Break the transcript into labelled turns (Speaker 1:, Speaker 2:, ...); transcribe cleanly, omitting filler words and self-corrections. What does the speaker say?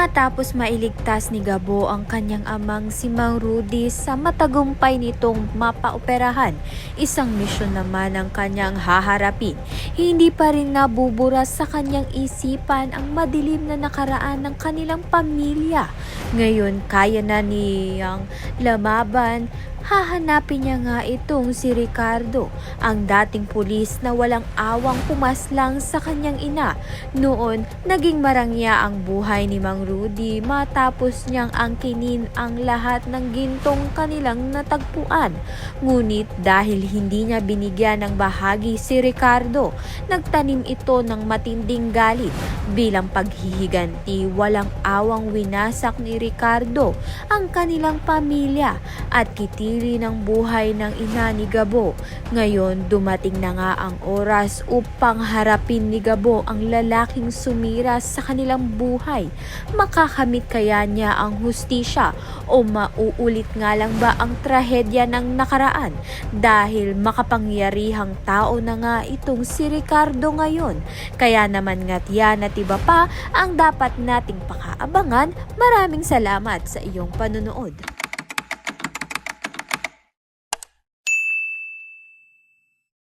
Speaker 1: Matapos mailigtas ni Gabo ang kanyang amang si Mang Rudy sa matagumpay nitong mapaoperahan, isang misyon naman ang kanyang haharapin. Hindi pa rin nabubura sa kanyang isipan ang madilim na nakaraan ng kanilang pamilya. Ngayon kaya na niyang lamaban. Hahanapin niya nga itong si Ricardo, ang dating pulis na walang awang pumaslang sa kanyang ina. Noon, naging marangya ang buhay ni Mang Rudy matapos niyang angkinin ang lahat ng gintong kanilang natagpuan. Ngunit dahil hindi niya binigyan ng bahagi si Ricardo, nagtanim ito ng matinding galit. Bilang paghihiganti, walang awang winasak ni Ricardo ang kanilang pamilya at kitili ng buhay ng ina ni Gabo. Ngayon, dumating na nga ang oras upang harapin ni Gabo ang lalaking sumira sa kanilang buhay. Makakamit kaya niya ang hustisya o mauulit nga lang ba ang trahedya ng nakaraan? Dahil makapangyarihang tao na nga itong si Ricardo ngayon. Kaya naman nga't yan at iba pa ang dapat nating pakaabangan. Maraming salamat sa iyong panunood.